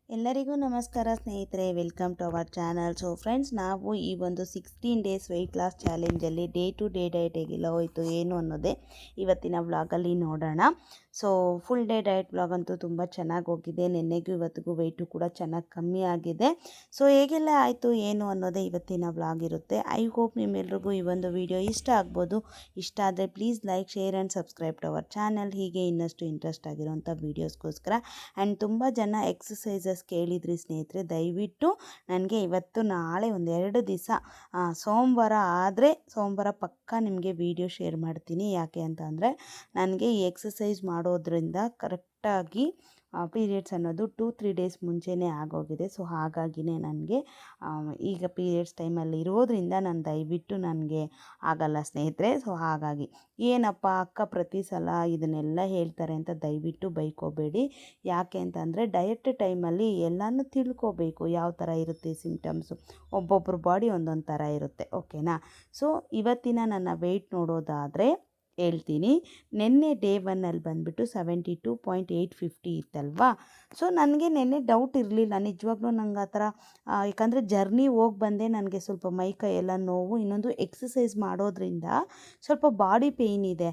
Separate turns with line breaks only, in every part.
ಎಲ್ಲರಿಗೂ ನಮಸ್ಕಾರ ಸ್ನೇಹಿತರೆ, welcome to our channel. So friends, ನಾವು ಈ ಒಂದು 16 ಡೇಸ್ ವೆಯ್ಟ್ ಲಾಸ್ ಚಾಲೆಂಜಲ್ಲಿ ಡೇ ಟು ಡೇ ಡಯಟ್ ಹೇಗಿಲ್ಲ ಹೋಯಿತು ಏನು ಅನ್ನೋದೇ ಇವತ್ತಿನ ವ್ಲಾಗಲ್ಲಿ ನೋಡೋಣ. So full day diet vlog ಅಂತೂ ತುಂಬ ಚೆನ್ನಾಗಿ ಹೋಗಿದೆ. ನಿನ್ನೆಗೂ ಇವತ್ತಿಗೂ ವೆಯ್ಟು ಕೂಡ ಚೆನ್ನಾಗಿ ಕಮ್ಮಿ ಆಗಿದೆ. ಸೊ ಹೇಗೆಲ್ಲ ಆಯಿತು ಏನು ಅನ್ನೋದೇ ಇವತ್ತಿನ ವ್ಲಾಗ್ ಇರುತ್ತೆ. ಐ ಹೋಪ್ ನಿಮ್ಮೆಲ್ರಿಗೂ ಈ ಒಂದು ವಿಡಿಯೋ ಇಷ್ಟ ಆಗ್ಬೋದು. ಇಷ್ಟ ಆದರೆ please like, share and subscribe to our channel. ಹೀಗೆ ಇನ್ನಷ್ಟು ಇಂಟ್ರೆಸ್ಟ್ ಆಗಿರೋಂಥ ವೀಡಿಯೋಸ್ಗೋಸ್ಕರ. ಆ್ಯಂಡ್ ತುಂಬ ಜನ ಎಕ್ಸಸೈಸಸ್ ಕೇಳಿದ್ರಿ ಸ್ನೇಹಿತರೆ. ದಯವಿಟ್ಟು ನನಗೆ ಇವತ್ತು ನಾಳೆ ಒಂದೆರಡು ದಿವಸ ಸೋಮವಾರ ಪಕ್ಕ ನಿಮಗೆ ವಿಡಿಯೋ ಶೇರ್ ಮಾಡ್ತೀನಿ. ಯಾಕೆ ಅಂತ ಅಂದರೆ ನನಗೆ ಈ ಎಕ್ಸಸೈಸ್ ಮಾಡೋದ್ರಿಂದ ಕರೆಕ್ಟಾಗಿ ಪೀರಿಯಡ್ಸ್ ಅನ್ನೋದು 2-3 ಡೇಸ್ ಮುಂಚೆನೇ ಆಗೋಗಿದೆ. ಸೊ ಹಾಗಾಗಿನೇ ನನಗೆ ಈಗ ಪೀರಿಯಡ್ಸ್ ಟೈಮಲ್ಲಿ ಇರೋದ್ರಿಂದ ದಯವಿಟ್ಟು ನನಗೆ ಆಗಲ್ಲ ಸ್ನೇಹಿತರೆ. ಸೊ ಹಾಗಾಗಿ ಏನಪ್ಪ ಅಕ್ಕ ಪ್ರತಿ ಸಲ ಇದನ್ನೆಲ್ಲ ಹೇಳ್ತಾರೆ ಅಂತ ದಯವಿಟ್ಟು ಬೈಕೋಬೇಡಿ. ಯಾಕೆ ಅಂತಂದರೆ ಡಯಟ್ ಟೈಮಲ್ಲಿ ಎಲ್ಲನೂ ತಿಳ್ಕೋಬೇಕು. ಯಾವ ಥರ ಇರುತ್ತೆ ಸಿಂಪ್ಟಮ್ಸು, ಒಬ್ಬೊಬ್ಬರ ಬಾಡಿ ಒಂದೊಂದು ಥರ ಇರುತ್ತೆ. ಓಕೆನಾ. ಸೊ ಇವತ್ತಿನ ನನ್ನ ವೆಯ್ಟ್ ನೋಡೋದಾದರೆ ಹೇಳ್ತೀನಿ. ನಿನ್ನೆ ಡೇ 1ಅಲ್ಲಿ ಬಂದುಬಿಟ್ಟು 72.850 ಇತ್ತಲ್ವಾ. ಸೊ ನನಗೆ ನಿನ್ನೆ ಡೌಟ್ ಇರಲಿಲ್ಲ ನಿಜವಾಗ್ಲೂ ನಂಗೆ ಆ ಥರ. ಯಾಕಂದರೆ ಜರ್ನಿ ಹೋಗಿ ಬಂದೆ, ನನಗೆ ಸ್ವಲ್ಪ ಮೈಕೈ ಎಲ್ಲ ನೋವು, ಇನ್ನೊಂದು ಎಕ್ಸಸೈಸ್ ಮಾಡೋದ್ರಿಂದ ಸ್ವಲ್ಪ ಬಾಡಿ ಪೇಯ್ನ್ ಇದೆ.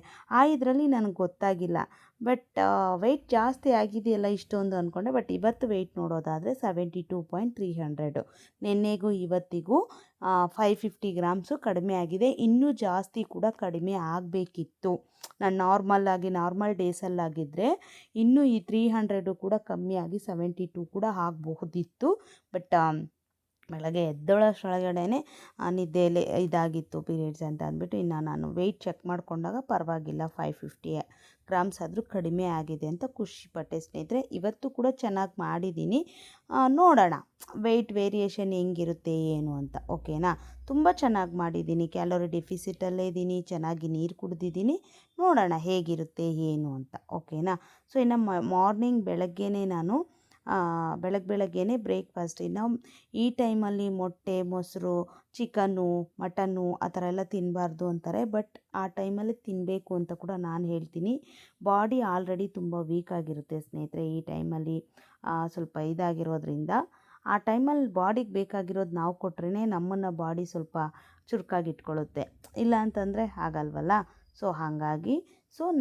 ಇದರಲ್ಲಿ ನನಗೆ ಗೊತ್ತಾಗಿಲ್ಲ. ಬಟ್ ವೆಯ್ಟ್ ಜಾಸ್ತಿ ಆಗಿದೆಯಲ್ಲ ಇಷ್ಟೊಂದು ಅಂದ್ಕೊಂಡೆ. ಬಟ್ ಇವತ್ತು ವೆಯ್ಟ್ ನೋಡೋದಾದರೆ 72.300. ನಿನ್ನೆಗೂ ಇವತ್ತಿಗೂ 550 ಗ್ರಾಮ್ಸು ಕಡಿಮೆ ಆಗಿದೆ. ಇನ್ನೂ ಜಾಸ್ತಿ ಕೂಡ ಕಡಿಮೆ ಆಗಬೇಕಿತ್ತು. ನಾನು ನಾರ್ಮಲ್ ಡೇಸಲ್ಲಾಗಿದ್ದರೆ ಇನ್ನೂ ಈ 300 ಕೂಡ ಕಮ್ಮಿ ಆಗಿ 72 ಕೂಡ ಆಗಬಹುದಿತ್ತು. ಬಟ್ ಬೆಳಗ್ಗೆ ಎದ್ದೊಳಗಡೆ ನಿದ್ದೆಯಲ್ಲಿ ಇದಾಗಿತ್ತು ಪೀರಿಯಡ್ಸ್ ಅಂತ ಅಂದ್ಬಿಟ್ಟು ಇನ್ನು ನಾನು ವೆಯ್ಟ್ ಚೆಕ್ ಮಾಡಿಕೊಂಡಾಗ ಪರವಾಗಿಲ್ಲ 550 ಗ್ರಾಮ್ಸ್ ಆದರೂ ಕಡಿಮೆ ಆಗಿದೆ ಅಂತ ಖುಷಿಪಟ್ಟೆ ಸ್ನೇಹಿತರೆ. ಇವತ್ತು ಕೂಡ ಚೆನ್ನಾಗಿ ಮಾಡಿದ್ದೀನಿ. ನೋಡೋಣ ವೆಯ್ಟ್ ವೇರಿಯೇಷನ್ ಹೆಂಗಿರುತ್ತೆ ಏನು ಅಂತ. ಓಕೆನಾ. ತುಂಬ ಚೆನ್ನಾಗಿ ಮಾಡಿದ್ದೀನಿ. ಕ್ಯಾಲೋರಿ ಡೆಫಿಸಿಟಲ್ಲೇ ಇದ್ದೀನಿ, ಚೆನ್ನಾಗಿ ನೀರು ಕುಡಿದಿದ್ದೀನಿ. ನೋಡೋಣ ಹೇಗಿರುತ್ತೆ ಏನು ಅಂತ. ಓಕೆನಾ. ಸೊ ಇನ್ನು ಮಾರ್ನಿಂಗ್ ಬೆಳಗ್ಗೆನೇ ನಾನು ಬೆಳಗ್ಗೆನೇ ಬ್ರೇಕ್ಫಾಸ್ಟ್. ಇನ್ನು ಈ ಟೈಮಲ್ಲಿ ಮೊಟ್ಟೆ, ಮೊಸರು, ಚಿಕನ್ನು, ಮಟನ್ನು ಆ ಥರ ಎಲ್ಲ ತಿನ್ನಬಾರ್ದು ಅಂತಾರೆ. ಬಟ್ ಆ ಟೈಮಲ್ಲಿ ತಿನ್ನಬೇಕು ಅಂತ ಕೂಡ ನಾನು ಹೇಳ್ತೀನಿ. ಬಾಡಿ ಆಲ್ರೆಡಿ ತುಂಬ ವೀಕ್ ಆಗಿರುತ್ತೆ ಸ್ನೇಹಿತರೆ. ಈ ಟೈಮಲ್ಲಿ ಸ್ವಲ್ಪ ಇದಾಗಿರೋದ್ರಿಂದ ಆ ಟೈಮಲ್ಲಿ ಬಾಡಿಗೆ ಬೇಕಾಗಿರೋದು ನಾವು ಕೊಟ್ರೇ ನಮ್ಮನ್ನು ಬಾಡಿ ಸ್ವಲ್ಪ ಚುರುಕಾಗಿಟ್ಕೊಳ್ಳುತ್ತೆ. ಇಲ್ಲ ಅಂತಂದರೆ ಆಗಲ್ವಲ್ಲ. ಸೊ ಹಾಗಾಗಿ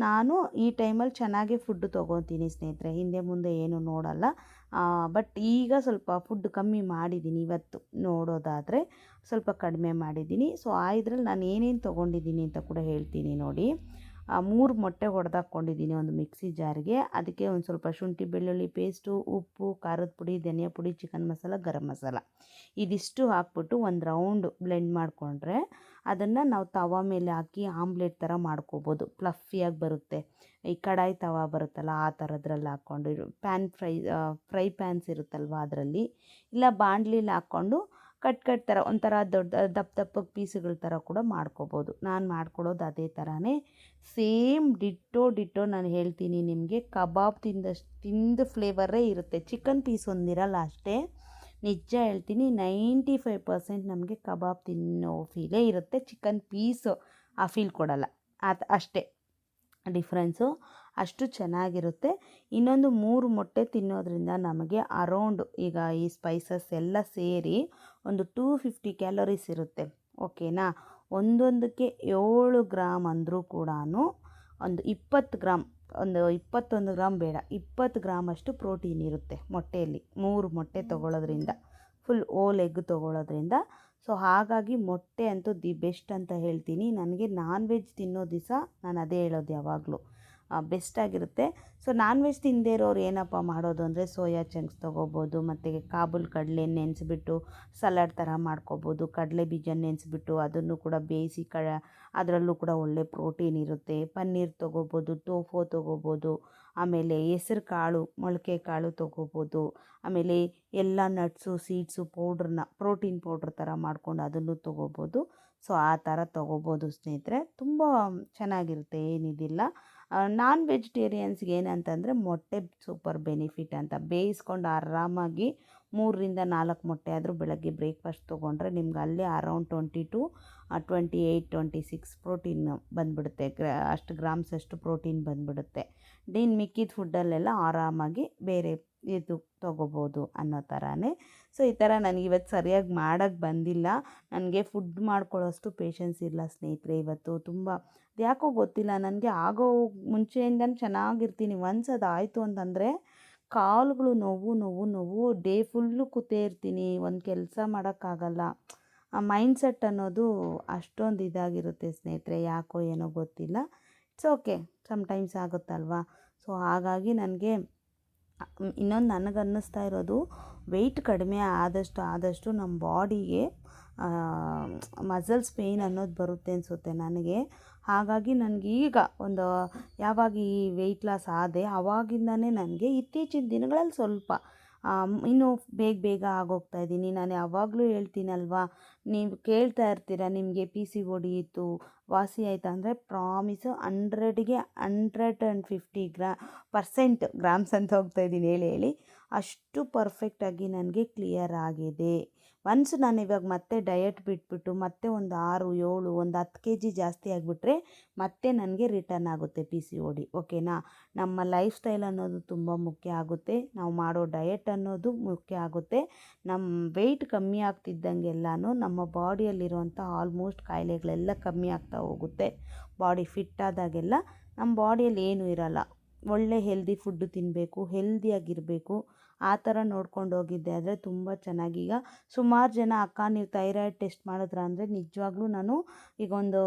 ನಾನು ಈ ಟೈಮಲ್ಲಿ ಚೆನ್ನಾಗೇ ಫುಡ್ಡು ತೊಗೊತೀನಿ ಸ್ನೇಹಿತರೆ. ಹಿಂದೆ ಮುಂದೆ ಏನು ನೋಡಲ್ಲ. ಬಟ್ ಈಗ ಸ್ವಲ್ಪ ಫುಡ್ ಕಮ್ಮಿ ಮಾಡಿದ್ದೀನಿ. ಇವತ್ತು ನೋಡೋದಾದರೆ ಸ್ವಲ್ಪ ಕಡಿಮೆ ಮಾಡಿದ್ದೀನಿ. ಸೊ ಇದ್ರಲ್ಲಿ ನಾನು ಏನೇನು ತೊಗೊಂಡಿದ್ದೀನಿ ಅಂತ ಕೂಡ ಹೇಳ್ತೀನಿ ನೋಡಿ. 3 ಮೊಟ್ಟೆ ಹೊಡೆದಾಕ್ಕೊಂಡಿದ್ದೀನಿ ಒಂದು ಮಿಕ್ಸಿ ಜಾರ್ಗೆ. ಅದಕ್ಕೆ ಒಂದು ಸ್ವಲ್ಪ ಶುಂಠಿ ಬೆಳ್ಳುಳ್ಳಿ ಪೇಸ್ಟು, ಉಪ್ಪು, ಖಾರದ ಪುಡಿ, ಧನಿಯಾ ಪುಡಿ, ಚಿಕನ್ ಮಸಾಲ, ಗರಂ ಮಸಾಲ ಇದಿಷ್ಟು ಹಾಕ್ಬಿಟ್ಟು ಒಂದು ರೌಂಡ್ ಬ್ಲೆಂಡ್ ಮಾಡಿಕೊಂಡ್ರೆ ಅದನ್ನು ನಾವು ತವಾ ಮೇಲೆ ಹಾಕಿ ಆಮ್ಲೆಟ್ ಥರ ಮಾಡ್ಕೋಬೋದು. ಫ್ಲಫಿಯಾಗಿ ಬರುತ್ತೆ. ಈ ಕಡಾಯಿ ತವಾ ಬರುತ್ತಲ್ಲ ಆ ಥರದ್ರಲ್ಲಿ ಹಾಕ್ಕೊಂಡು ಫ್ರೈ ಪ್ಯಾನ್ಸ್ ಇರುತ್ತಲ್ವ ಅದರಲ್ಲಿ, ಇಲ್ಲ ಬಾಣಲಿಲಿ ಹಾಕ್ಕೊಂಡು ಕಟ್ ಥರ ಒಂಥರ ದೊಡ್ಡ ದಪ್ಪಗೆ ಪೀಸುಗಳ ಥರ ಕೂಡ ಮಾಡ್ಕೋಬೋದು. ನಾನು ಮಾಡ್ಕೊಳ್ಳೋದು ಅದೇ ಥರನೇ ಸೇಮ್ ಡಿಟ್ಟೋ ನಾನು ಹೇಳ್ತೀನಿ ನಿಮಗೆ. ಕಬಾಬ್ ತಿಂದ ಫ್ಲೇವರೇ ಇರುತ್ತೆ. ಚಿಕನ್ ಪೀಸ್ ಒಂದಿರಲ್ಲ ಅಷ್ಟೇ. ನಿಜ ಹೇಳ್ತೀನಿ 95% ನಮಗೆ ಕಬಾಬ್ ತಿನ್ನೋ ಫೀಲೇ ಇರುತ್ತೆ. ಚಿಕನ್ ಪೀಸು ಆ ಫೀಲ್ ಕೊಡಲ್ಲ. ಅಷ್ಟೇ ಡಿಫ್ರೆನ್ಸು. ಅಷ್ಟು ಚೆನ್ನಾಗಿರುತ್ತೆ. ಇನ್ನೊಂದು 3 ಮೊಟ್ಟೆ ತಿನ್ನೋದ್ರಿಂದ ನಮಗೆ ಅರೌಂಡ್ ಈಗ ಈ ಸ್ಪೈಸಸ್ ಎಲ್ಲ ಸೇರಿ ಒಂದು 250 ಕ್ಯಾಲೋರೀಸ್ ಇರುತ್ತೆ. ಓಕೆನಾ. ಒಂದೊಂದಕ್ಕೆ 7 ಗ್ರಾಮ್ ಅಂದರೂ ಕೂಡ ಒಂದು 20 ಗ್ರಾಮ್, ಒಂದು 21 ಗ್ರಾಮ್ ಬೇಡ, 20 ಗ್ರಾಮ್ ಅಷ್ಟು ಪ್ರೋಟೀನ್ ಇರುತ್ತೆ ಮೊಟ್ಟೆಯಲ್ಲಿ. 3 ಮೊಟ್ಟೆ ತೊಗೊಳ್ಳೋದ್ರಿಂದ, ಫುಲ್ ಓಲ್ ಎಗ್ ತೊಗೊಳ್ಳೋದ್ರಿಂದ. ಸೊ ಹಾಗಾಗಿ ಮೊಟ್ಟೆ ಅಂತೂ ದಿ ಬೆಸ್ಟ್ ಅಂತ ಹೇಳ್ತೀನಿ. ನನಗೆ ನಾನ್ ವೆಜ್ ತಿನ್ನೋ ದಿವಸ ನಾನು ಅದೇ ಹೇಳೋದು ಯಾವಾಗಲೂ ಬೆಸ್ಟಾಗಿರುತ್ತೆ. ಸೊ ನಾನ್ ವೆಜ್ ತಿನ್ನದೇ ಇರೋರು ಏನಪ್ಪ ಮಾಡೋದು ಅಂದರೆ ಸೋಯಾ ಚಂಕ್ಸ್ ತೊಗೋಬೋದು, ಮತ್ತು ಕಾಬೂಲ್ ಕಡಲೆ ನೆನೆಸ್ಬಿಟ್ಟು ಸಲಾಡ್ ಥರ ಮಾಡ್ಕೋಬೋದು. ಕಡಲೆ ಬೀಜ ನೆನೆಸ್ಬಿಟ್ಟು ಅದನ್ನು ಕೂಡ ಬೇಯಿಸಿ ಅದರಲ್ಲೂ ಕೂಡ ಒಳ್ಳೆ ಪ್ರೋಟೀನ್ ಇರುತ್ತೆ. ಪನ್ನೀರ್ ತೊಗೋಬೋದು, ಟೋಫು ತೊಗೋಬೋದು, ಆಮೇಲೆ ಹೆಸರು ಕಾಳು, ಮೊಳಕೆ ಕಾಳು ತೊಗೋಬೋದು. ಆಮೇಲೆ ಎಲ್ಲ ನಟ್ಸು ಸೀಡ್ಸು ಪೌಡ್ರನ್ನ ಪ್ರೋಟೀನ್ ಪೌಡ್ರ್ ಥರ ಮಾಡ್ಕೊಂಡು ಅದನ್ನು ತೊಗೋಬೋದು. ಸೊ ಆ ಥರ ತೊಗೋಬೋದು ಸ್ನೇಹಿತರೆ. ತುಂಬ ಚೆನ್ನಾಗಿರುತ್ತೆ, ಏನಿದಿಲ್ಲ. ನಾನ್ ವೆಜಿಟೇರಿಯನ್ಸ್ಗೆ ಏನಂತಂದರೆ ಮೊಟ್ಟೆ ಸೂಪರ್ ಬೆನಿಫಿಟ್ ಅಂತ. ಬೇಯಿಸ್ಕೊಂಡು ಆರಾಮಾಗಿ 3-4 ಮೊಟ್ಟೆ ಆದರೂ ಬೆಳಗ್ಗೆ ಬ್ರೇಕ್ಫಾಸ್ಟ್ ತೊಗೊಂಡ್ರೆ ನಿಮ್ಗೆ ಅಲ್ಲೇ ಅರೌಂಡ್ 22, 28, 26 ಪ್ರೋಟೀನ್ ಬಂದುಬಿಡುತ್ತೆ. ಅಷ್ಟು ಗ್ರಾಮ್ಸ್ ಅಷ್ಟು ಪ್ರೋಟೀನ್ ಬಂದುಬಿಡುತ್ತೆ. ಮಿಕ್ಕಿದ ಫುಡ್ಡಲ್ಲೆಲ್ಲ ಆರಾಮಾಗಿ ಬೇರೆ ಇದು ತೊಗೋಬೋದು ಅನ್ನೋ ಥರನೇ. ಸೊ ಈ ಥರ ನನಗಿವತ್ತು ಸರಿಯಾಗಿ ಮಾಡೋಕ್ಕೆ ಬಂದಿಲ್ಲ. ನನಗೆ ಫುಡ್ ಮಾಡ್ಕೊಳ್ಳೋಷ್ಟು ಪೇಷನ್ಸ್ ಇಲ್ಲ ಸ್ನೇಹಿತರೆ ಇವತ್ತು. ತುಂಬ ಯಾಕೋ ಗೊತ್ತಿಲ್ಲ, ನನಗೆ ಆಗೋ ಮುಂಚೆಯಿಂದನೂ ಚೆನ್ನಾಗಿರ್ತೀನಿ. ಒನ್ಸ್ ಅದಾಯಿತು ಅಂತಂದರೆ ಕಾಲುಗಳು ನೋವು ನೋವು ನೋವು, ಡೇ ಫುಲ್ಲು ಕೂತೇ ಇರ್ತೀನಿ, ಒಂದು ಕೆಲಸ ಮಾಡೋಕ್ಕಾಗಲ್ಲ. ಆ ಮೈಂಡ್ಸೆಟ್ ಅನ್ನೋದು ಅಷ್ಟೊಂದು ಇದಾಗಿರುತ್ತೆ ಸ್ನೇಹಿತರೆ, ಯಾಕೋ ಏನೋ ಗೊತ್ತಿಲ್ಲ. ಇಟ್ಸ್ ಓಕೆ, ಸಮ್ಟೈಮ್ಸ್ ಆಗುತ್ತಲ್ವಾ. ಸೊ ಹಾಗಾಗಿ ನನಗೆ ಇನ್ನೊಂದು ನನಗನ್ನಿಸ್ತಾ ಇರೋದು, ವೆಯ್ಟ್ ಕಡಿಮೆ ಆದಷ್ಟು ನಮ್ಮ ಬಾಡಿಗೆ ಮಸಲ್ಸ್ ಪೇಯ್ನ್ ಅನ್ನೋದು ಬರುತ್ತೆ ಅನಿಸುತ್ತೆ ನನಗೆ. ಹಾಗಾಗಿ ನನಗೀಗ ಒಂದು ಯಾವಾಗ ಈ ವೆಯ್ಟ್ ಲಾಸ್ ಆದೆ ಆವಾಗಿಂದನೇ ನನಗೆ ಇತ್ತೀಚಿನ ದಿನಗಳಲ್ಲಿ ಸ್ವಲ್ಪ ಇನ್ನೂ ಬೇಗ ಆಗೋಗ್ತಾ ಇದ್ದೀನಿ. ನಾನು ಯಾವಾಗಲೂ ಹೇಳ್ತೀನಲ್ವಾ, ನೀವು ಕೇಳ್ತಾ ಇರ್ತೀರ ನಿಮಗೆ PCOD ಇತ್ತು ವಾಸಿ ಆಯಿತಾ ಅಂದರೆ, ಪ್ರಾಮಿಸು 100ಗೆ 150 ಗ್ರಾಮ್ಸ್ ಅಂತ ಹೋಗ್ತಾ ಇದ್ದೀನಿ ಹೇಳಿ ಅಷ್ಟು ಪರ್ಫೆಕ್ಟಾಗಿ ನನಗೆ ಕ್ಲಿಯರ್ ಆಗಿದೆ. ಒನ್ಸ್ ನಾನು ಇವಾಗ ಮತ್ತೆ ಡಯಟ್ ಬಿಟ್ಬಿಟ್ಟು ಮತ್ತೆ ಒಂದು 6, 7, ಒಂದು 10 kg ಜಾಸ್ತಿ ಆಗಿಬಿಟ್ರೆ ಮತ್ತೆ ನನಗೆ ರಿಟರ್ನ್ ಆಗುತ್ತೆ PCOD. ಓಕೆನಾ. ನಮ್ಮ ಲೈಫ್ ಸ್ಟೈಲ್ ಅನ್ನೋದು ತುಂಬ ಮುಖ್ಯ ಆಗುತ್ತೆ, ನಾವು ಮಾಡೋ ಡಯಟ್ ಅನ್ನೋದು ಮುಖ್ಯ ಆಗುತ್ತೆ. ನಮ್ಮ ವೆಯ್ಟ್ ಕಮ್ಮಿ ಆಗ್ತಿದ್ದಂಗೆಲ್ಲನೂ ನಮ್ಮ ಬಾಡಿಯಲ್ಲಿರುವಂಥ ಆಲ್ಮೋಸ್ಟ್ ಕಾಯಿಲೆಗಳೆಲ್ಲ ಕಮ್ಮಿ ಆಗ್ತಾ ಹೋಗುತ್ತೆ. ಬಾಡಿ ಫಿಟ್ ಆದಾಗೆಲ್ಲ ನಮ್ಮ ಬಾಡಿಯಲ್ಲಿ ಏನೂ ಇರಲ್ಲ. ಒಳ್ಳೆ ಹೆಲ್ದಿ ಫುಡ್ಡು ತಿನ್ನಬೇಕು, ಹೆಲ್ದಿಯಾಗಿರಬೇಕು, ಆ ಥರ ನೋಡ್ಕೊಂಡು ಹೋಗಿದ್ದೆ ಆದರೆ ತುಂಬ ಚೆನ್ನಾಗಿ. ಈಗ ಸುಮಾರು ಜನ ಅಕ್ಕ ನೀವು ಥೈರಾಯ್ಡ್ ಟೆಸ್ಟ್ ಮಾಡಿದ್ರ ಅಂದರೆ, ನಿಜವಾಗ್ಲೂ ನಾನು ಈಗ ಒಂದು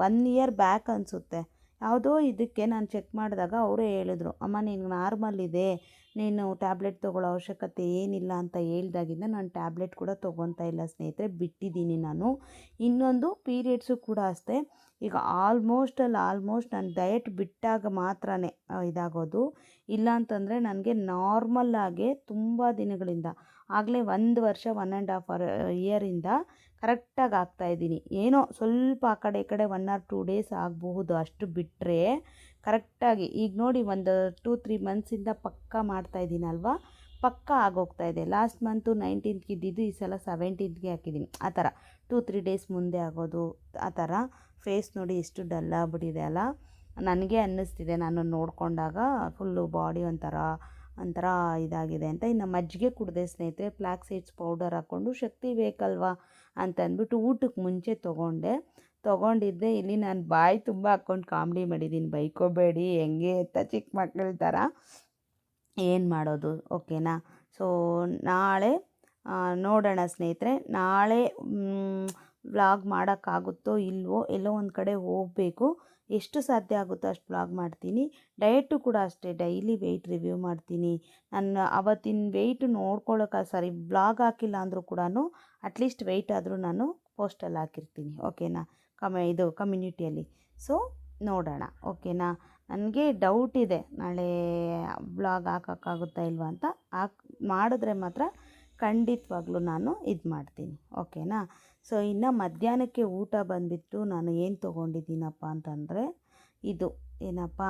1 year ಬ್ಯಾಕ್ ಅನಿಸುತ್ತೆ ಯಾವುದೋ ಇದಕ್ಕೆ ನಾನು ಚೆಕ್ ಮಾಡಿದಾಗ ಅವರೇ ಹೇಳಿದ್ರು, ಅಮ್ಮ ನಿನಗೆ ನಾರ್ಮಲ್ ಇದೆ, ನೀನು ಟ್ಯಾಬ್ಲೆಟ್ ತೊಗೊಳ್ಳೋ ಅವಶ್ಯಕತೆ ಏನಿಲ್ಲ ಅಂತ ಹೇಳ್ದಾಗಿಂದ ನಾನು ಟ್ಯಾಬ್ಲೆಟ್ ಕೂಡ ತೊಗೊತಾ ಇಲ್ಲ ಸ್ನೇಹಿತರೆ, ಬಿಟ್ಟಿದ್ದೀನಿ ನಾನು. ಇನ್ನೊಂದು ಪೀರಿಯಡ್ಸು ಕೂಡ ಅಷ್ಟೇ, ಈಗ ಆಲ್ಮೋಸ್ಟ್ ನಾನು ಡಯಟ್ ಬಿಟ್ಟಾಗ ಮಾತ್ರನೇ ಇದಾಗೋದು. ಇಲ್ಲ ಅಂತಂದರೆ ನನಗೆ ನಾರ್ಮಲ್ಲಾಗೆ ತುಂಬ ದಿನಗಳಿಂದ ಆಗಲೇ 1 ವರ್ಷ 1.5 ಇಯರಿಂದ ಕರೆಕ್ಟಾಗಿ ಆಗ್ತಾಯಿದ್ದೀನಿ. ಏನೋ ಸ್ವಲ್ಪ ಆ ಕಡೆ ಈ ಕಡೆ 1 or 2 days ಆಗಬಹುದು, ಅಷ್ಟು ಬಿಟ್ಟರೆ ಕರೆಕ್ಟಾಗಿ ಈಗ ನೋಡಿ ಒಂದು 2-3 ಮಂತ್ಸಿಂದ ಪಕ್ಕಾ ಮಾಡ್ತಾಯಿದ್ದೀನಲ್ವ, ಪಕ್ಕಾ ಆಗೋಗ್ತಾ ಇದೆ. ಲಾಸ್ಟ್ ಮಂತು 19th ಇದ್ದಿದ್ದು ಈ ಸಲ 17th ಹಾಕಿದ್ದೀನಿ. ಆ ಥರ 2-3 days ಮುಂದೆ ಆಗೋದು. ಆ ಥರ ಫೇಸ್ ನೋಡಿ ಎಷ್ಟು ಡಲ್ ಆಗಿಬಿಟ್ಟಿದೆ ಅಲ್ಲ. ನನಗೆ ಅನ್ನಿಸ್ತಿದೆ ನಾನು ನೋಡಿಕೊಂಡಾಗ ಫುಲ್ಲು ಬಾಡಿ ಒಂಥರ ಇದಾಗಿದೆ ಅಂತ. ಇನ್ನು ಮಜ್ಜಿಗೆ ಕುಡಿದೆ ಸ್ನೇಹಿತರೆ, ಫ್ಲ್ಯಾಕ್ಸ್ ಸೀಡ್ಸ್ ಪೌಡರ್ ಹಾಕ್ಕೊಂಡು, ಶಕ್ತಿ ಬೇಕಲ್ವಾ ಅಂತಂದ್ಬಿಟ್ಟು ಊಟಕ್ಕೆ ಮುಂಚೆ ತೊಗೊಂಡಿದ್ದೆ. ಇಲ್ಲಿ ನಾನು ಬಾಯಿ ತುಂಬ ಹಾಕ್ಕೊಂಡು ಕಾಮಿಡಿ ಮಾಡಿದ್ದೀನಿ, ಬೈಕೋಬೇಡಿ, ಹೆಂಗೆ ಅಂತ ಚಿಕ್ಕ ಮಕ್ಕಳ ಥರ. ಏನು ಮಾಡೋದು, ಓಕೆನಾ. ಸೊ ನಾಳೆ ನೋಡೋಣ ಸ್ನೇಹಿತರೆ, ನಾಳೆ ವ್ಲಾಗ್ ಮಾಡೋಕ್ಕಾಗುತ್ತೋ ಇಲ್ವೋ, ಎಲ್ಲೋ ಒಂದು ಕಡೆ ಹೋಗಬೇಕು. ಎಷ್ಟು ಸಾಧ್ಯ ಆಗುತ್ತೋ ಅಷ್ಟು ವ್ಲಾಗ್ ಮಾಡ್ತೀನಿ. ಡಯಟು ಕೂಡ ಅಷ್ಟೇ, ಡೈಲಿ ವೆಯ್ಟ್ ರಿವ್ಯೂ ಮಾಡ್ತೀನಿ. ನಾನು ಅವತ್ತಿನ ವೆಯ್ಟ್ ನೋಡ್ಕೊಳ್ಳೋಕೆ ವ್ಲಾಗ್ ಹಾಕಿಲ್ಲ ಅಂದರೂ ಕೂಡ ಅಟ್ಲೀಸ್ಟ್ ವೆಯ್ಟ್ ಆದರೂ ನಾನು ಪೋಸ್ಟಲ್ಲಿ ಹಾಕಿರ್ತೀನಿ, ಓಕೆನಾ, ಕಮ್ಯುನಿಟಿಯಲ್ಲಿ. ಸೊ ನೋಡೋಣ, ಓಕೆನಾ. ನನಗೆ ಡೌಟ್ ಇದೆ ನಾಳೆ ವ್ಲಾಗ್ ಹಾಕೋಕ್ಕಾಗುತ್ತಾ ಇಲ್ವಾ ಅಂತ. ಮಾಡಿದ್ರೆ ಮಾತ್ರ ಖಂಡಿತವಾಗ್ಲೂ ನಾನು ಇದು ಮಾಡ್ತೀನಿ, ಓಕೆನಾ. ಸೊ ಇನ್ನು ಮಧ್ಯಾಹ್ನಕ್ಕೆ ಊಟ ಬಂದುಬಿಟ್ಟು ನಾನು ಏನು ತೊಗೊಂಡಿದ್ದೀನಪ್ಪ ಅಂತಂದರೆ, ಇದು ಏನಪ್ಪ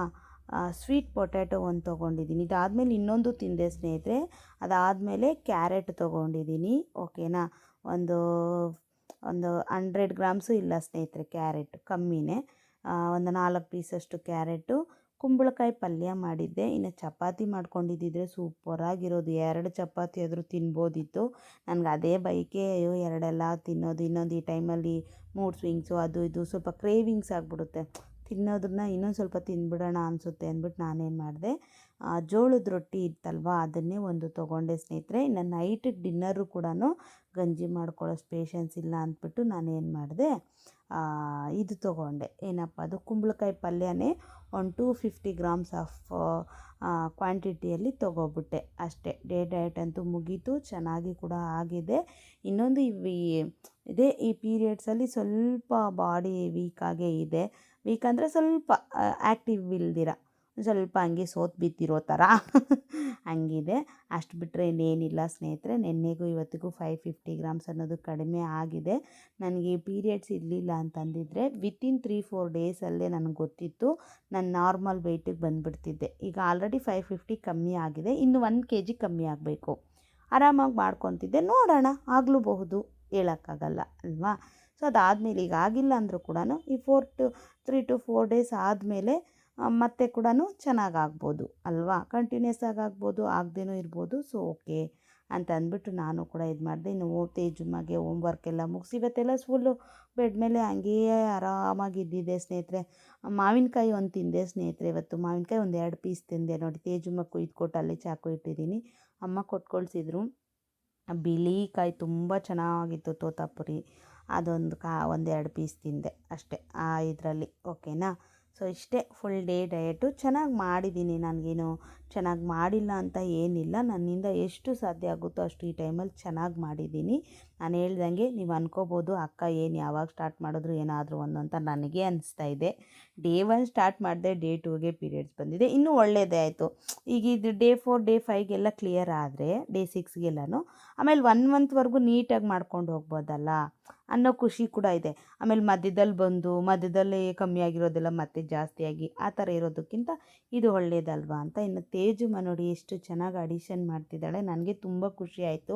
ಸ್ವೀಟ್ ಪೊಟ್ಯಾಟೊ ಒಂದು ತೊಗೊಂಡಿದ್ದೀನಿ. ಇದಾದಮೇಲೆ ಇನ್ನೊಂದು ತಿಂದೆ ಸ್ನೇಹಿತರೆ, ಅದಾದಮೇಲೆ ಕ್ಯಾರೆಟ್ ತೊಗೊಂಡಿದ್ದೀನಿ, ಓಕೆನಾ. ಒಂದು 100 ಗ್ರಾಮ್ಸು ಇಲ್ಲ ಸ್ನೇಹಿತರೆ, ಕ್ಯಾರೆಟ್ ಕಮ್ಮಿನೇ. ಒಂದು 4 ಪೀಸಷ್ಟು ಕ್ಯಾರೆಟು, ಕುಂಬಳಕಾಯಿ ಪಲ್ಯ ಮಾಡಿದ್ದೆ. ಇನ್ನು ಚಪಾತಿ ಮಾಡ್ಕೊಂಡಿದ್ದಿದ್ರೆ ಸೂಪರಾಗಿರೋದು, 2 ಚಪಾತಿ ಆದರೂ ತಿನ್ಬೋದಿತ್ತು. ನನಗೆ ಅದೇ ಬೈಕೆ, ಅಯ್ಯೋ 2 ತಿನ್ನೋದು, ಇನ್ನೊಂದು ಈ ಟೈಮಲ್ಲಿ ಮೂಡ್ ಸ್ವಿಂಗ್ಸು ಅದು ಇದು ಸ್ವಲ್ಪ ಕ್ರೇವಿಂಗ್ಸ್ ಆಗಿಬಿಡುತ್ತೆ, ತಿನ್ನೋದನ್ನ ಇನ್ನೊಂದು ಸ್ವಲ್ಪ ತಿಂದ್ಬಿಡೋಣ ಅನಿಸುತ್ತೆ ಅಂದ್ಬಿಟ್ಟು ನಾನೇನು ಮಾಡಿದೆ, ಜೋಳದ ರೊಟ್ಟಿ ಇತ್ತಲ್ವ ಅದನ್ನೇ ಒಂದು ತೊಗೊಂಡೆ ಸ್ನೇಹಿತರೆ. ಇನ್ನು ನೈಟಿಗೆ ಡಿನ್ನರು ಕೂಡ ಗಂಜಿ ಮಾಡ್ಕೊಳ್ಳೋಷ್ಟು ಪೇಷನ್ಸ್ ಇಲ್ಲ ಅಂದ್ಬಿಟ್ಟು ನಾನೇನು ಮಾಡಿದೆ, ಇದು ತೊಗೊಂಡೆ, ಏನಪ್ಪ ಅದು ಕುಂಬಳಕಾಯಿ ಪಲ್ಯನೇ ಒಂದು 250 ಗ್ರಾಮ್ಸ್ ಆಫ್ ಕ್ವಾಂಟಿಟಿಯಲ್ಲಿ ತೊಗೊಬಿಟ್ಟೆ ಅಷ್ಟೇ. ಡೇ ಡಯಟ್ ಅಂತೂ ಮುಗೀತು, ಚೆನ್ನಾಗಿ ಕೂಡ ಆಗಿದೆ. ಇನ್ನೊಂದು ಇದೇ ಈ ಪೀರಿಯಡ್ಸಲ್ಲಿ ಸ್ವಲ್ಪ ಬಾಡಿ ವೀಕಾಗೇ ಇದೆ. ವೀಕ್ ಅಂದರೆ ಸ್ವಲ್ಪ ಆ್ಯಕ್ಟಿವ್ ಇಲ್ದಿರ, ಸ್ವಲ್ಪ ಹಂಗೆ ಸೋತು ಬಿದ್ದಿರೋ ಥರ ಹಂಗಿದೆ. ಅಷ್ಟು ಬಿಟ್ಟರೆ ಇನ್ನೇನಿಲ್ಲ ಸ್ನೇಹಿತರೆ. ನಿನ್ನೆಗೂ ಇವತ್ತಿಗೂ 550 ಗ್ರಾಮ್ಸ್ ಅನ್ನೋದು ಕಡಿಮೆ ಆಗಿದೆ. ನನಗೆ ಪೀರಿಯಡ್ಸ್ ಇರಲಿಲ್ಲ ಅಂತಂದಿದ್ರೆ ವಿತಿನ್ 3-4 ಡೇಸಲ್ಲೇ ನನಗೆ ಗೊತ್ತಿತ್ತು ನಾನು ನಾರ್ಮಲ್ ವೆಯ್ಟಿಗೆ ಬಂದುಬಿಡ್ತಿದ್ದೆ. ಈಗ ಆಲ್ರೆಡಿ 550 ಕಮ್ಮಿ ಆಗಿದೆ, ಇನ್ನು 1 kg ಕಮ್ಮಿ ಆಗಬೇಕು, ಆರಾಮಾಗಿ ಮಾಡ್ಕೊತಿದ್ದೆ. ನೋಡೋಣ, ಆಗಲೂಬಹುದು, ಹೇಳೋಕ್ಕಾಗಲ್ಲ ಅಲ್ವಾ. ಸೊ ಅದಾದಮೇಲೆ ಈಗ ಆಗಿಲ್ಲ ಅಂದರೂ ಕೂಡ ಈ 3 to 4 days ಆದಮೇಲೆ ಮತ್ತೆ ಕೂಡ ಚೆನ್ನಾಗಾಗ್ಬೋದು ಅಲ್ವಾ, ಕಂಟಿನ್ಯೂಸ್ ಆಗಿ ಆಗ್ಬೋದು, ಆಗದೇನೂ ಇರ್ಬೋದು. ಸೊ ಓಕೆ ಅಂತ ಅಂದ್ಬಿಟ್ಟು ನಾನು ಕೂಡ ಇದು ಮಾಡಿದೆ. ಇನ್ನು ತೇಜುಮ್ಮಗೆ ಹೋಮ್ವರ್ಕ್ ಎಲ್ಲ ಮುಗಿಸಿ ಇವತ್ತೆಲ್ಲ ಫುಲ್ಲು ಬೆಡ್ ಮೇಲೆ ಹಂಗೆಯೇ ಆರಾಮಾಗಿ ಇದ್ದಿದ್ದೆ ಸ್ನೇಹಿತರೆ. ಮಾವಿನಕಾಯಿ ಒಂದು ತಿಂದೆ ಸ್ನೇಹಿತರೆ. ಇವತ್ತು ಮಾವಿನಕಾಯಿ ಒಂದು 2 ಪೀಸ್ ತಿಂದೆ ನೋಡಿ. ತೇಜುಮ್ಮ ಕೊಯ್ದುಕೊಟ್ಟು ಅಲ್ಲೇ ಚಾಕು ಇಟ್ಟಿದ್ದೀನಿ. ಅಮ್ಮ ಕೊಟ್ಕೊಳ್ಸಿದ್ರು. ಬಿಳಿ ಕಾಯಿ ತುಂಬ ಚೆನ್ನಾಗಿತ್ತು, ತೋತಾಪುರಿ. ಅದೊಂದು ಒಂದು 2 ಪೀಸ್ ತಿಂದೆ ಅಷ್ಟೇ ಆ ಇದರಲ್ಲಿ. ಓಕೆನಾ. ಸೊ ಇಷ್ಟೇ ಫುಲ್ ಡೇ ಡಯಟು. ಚೆನ್ನಾಗಿ ಮಾಡಿದ್ದೀನಿ, ನನಗೇನು ಚೆನ್ನಾಗಿ ಮಾಡಿಲ್ಲ ಅಂತ ಏನಿಲ್ಲ. ನನ್ನಿಂದ ಎಷ್ಟು ಸಾಧ್ಯ ಆಗುತ್ತೋ ಅಷ್ಟು ಈ ಟೈಮಲ್ಲಿ ಚೆನ್ನಾಗಿ ಮಾಡಿದ್ದೀನಿ. ನಾನು ಹೇಳ್ದಂಗೆ ನೀವು ಅನ್ಕೋಬೋದು ಅಕ್ಕ ಏನು ಯಾವಾಗ ಸ್ಟಾರ್ಟ್ ಮಾಡಿದ್ರು ಏನಾದರೂ ಒಂದು ಅಂತ ನನಗೆ ಅನಿಸ್ತಾ ಇದೆ. ಡೇ 1 ಸ್ಟಾರ್ಟ್ ಮಾಡಿದೆ, ಡೇ 2ಗೆ ಪೀರಿಯಡ್ಸ್ ಬಂದಿದೆ. ಇನ್ನೂ ಒಳ್ಳೆಯದೇ ಆಯಿತು. ಈಗ ಇದು ಡೇ 4 ಡೇ 5ಗೆಲ್ಲ ಕ್ಲಿಯರ್ ಆದರೆ ಡೇ 6ಗೆಲ್ಲನೂ ಆಮೇಲೆ 1 ಮಂತ್ವರೆಗೂ ನೀಟಾಗಿ ಮಾಡ್ಕೊಂಡು ಹೋಗ್ಬೋದಲ್ಲ ಅನ್ನೋ ಖುಷಿ ಕೂಡ ಇದೆ. ಆಮೇಲೆ ಮಧ್ಯದಲ್ಲಿ ಕಮ್ಮಿ ಆಗಿರೋದೆಲ್ಲ ಮತ್ತೆ ಜಾಸ್ತಿಯಾಗಿ ಆ ಥರ ಇರೋದಕ್ಕಿಂತ ಇದು ಒಳ್ಳೆಯದಲ್ವಾ ಅಂತ. ಇನ್ನು ತೇಜುಮ್ಮ ನೋಡಿ ಎಷ್ಟು ಚೆನ್ನಾಗಿ ಅಡಿಷನ್ ಮಾಡ್ತಿದ್ದಾಳೆ. ನನಗೆ ತುಂಬ ಖುಷಿ ಆಯಿತು.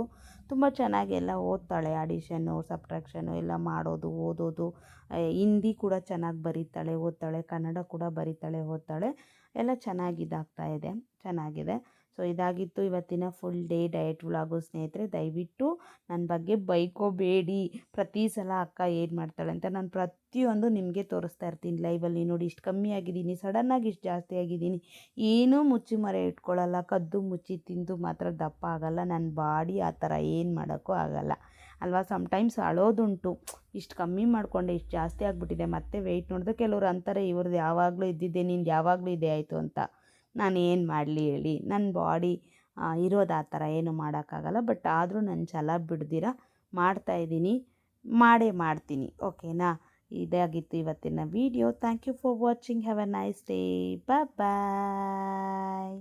ತುಂಬ ಚೆನ್ನಾಗಿ ಎಲ್ಲ ಓದ್ತಾಳೆ. ಅಡಿಷನ್ನು ಸಬ್ಟ್ರಾಕ್ಷನ್ನು ಎಲ್ಲ ಮಾಡೋದು, ಓದೋದು, ಹಿಂದಿ ಕೂಡ ಚೆನ್ನಾಗಿ ಬರೀತಾಳೆ, ಓದ್ತಾಳೆ. ಕನ್ನಡ ಕೂಡ ಬರೀತಾಳೆ, ಓದ್ತಾಳೆ. ಎಲ್ಲ ಚೆನ್ನಾಗಿದ್ದಾಗ್ತಾ ಇದೆ, ಚೆನ್ನಾಗಿದೆ. ಸೊ ಇದಾಗಿತ್ತು ಇವತ್ತಿನ ಫುಲ್ ಡೇ ಡಯಟ್ ವ್ಲಾಗು ಸ್ನೇಹಿತರೆ. ದಯವಿಟ್ಟು ನನ್ನ ಬಗ್ಗೆ ಬೈಕೋಬೇಡಿ. ಪ್ರತಿ ಸಲ ಅಕ್ಕ ಏನು ಮಾಡ್ತಾಳೆ ಅಂತ ನಾನು ಪ್ರತಿಯೊಂದು ನಿಮಗೆ ತೋರಿಸ್ತಾ ಇರ್ತೀನಿ ಲೈವಲ್ಲಿ. ನೋಡಿ ಇಷ್ಟು ಕಮ್ಮಿ ಆಗಿದ್ದೀನಿ, ಸಡನ್ನಾಗಿ ಇಷ್ಟು ಜಾಸ್ತಿ ಆಗಿದ್ದೀನಿ. ಏನೂ ಮುಚ್ಚಿ ಮರೆ ಇಟ್ಕೊಳ್ಳಲ್ಲ. ಕದ್ದು ಮುಚ್ಚಿ ತಿಂದು ಮಾತ್ರ ದಪ್ಪ ಆಗಲ್ಲ. ನನ್ನ ಬಾಡಿ ಆ ಥರ ಏನು ಮಾಡೋಕ್ಕೂ ಆಗಲ್ಲ ಅಲ್ವಾ. ಸಮ್ಟೈಮ್ಸ್ ಅಳೋದುಂಟು, ಇಷ್ಟು ಕಮ್ಮಿ ಮಾಡಿಕೊಂಡೆ, ಇಷ್ಟು ಜಾಸ್ತಿ ಆಗಿಬಿಟ್ಟಿದೆ. ಮತ್ತೆ ವೆಯ್ಟ್ ನೋಡಿದ್ರೆ ಕೆಲವ್ರು ಅಂತಾರೆ ಇವ್ರದ್ದು ಯಾವಾಗಲೂ ಇದ್ದಿದ್ದೆ, ನಿಂದು ಯಾವಾಗಲೂ ಇದೆ ಆಯಿತು ಅಂತ. ನಾನು ಏನು ಮಾಡಲಿ ಹೇಳಿ, ನನ್ನ ಬಾಡಿ ಇರೋದು ಆ ಥರ, ಏನು ಮಾಡೋಕ್ಕಾಗಲ್ಲ. ಬಟ್ ಆದರೂ ನನ್ನ ಛಲ ಬಿಡ್ದಿರ ಮಾಡ್ತಾಯಿದ್ದೀನಿ, ಮಾಡೇ ಮಾಡ್ತೀನಿ. ಓಕೆನಾ. ಇದಾಗಿತ್ತು ಇವತ್ತಿನ video. Thank you for watching. Have a nice day. Bye.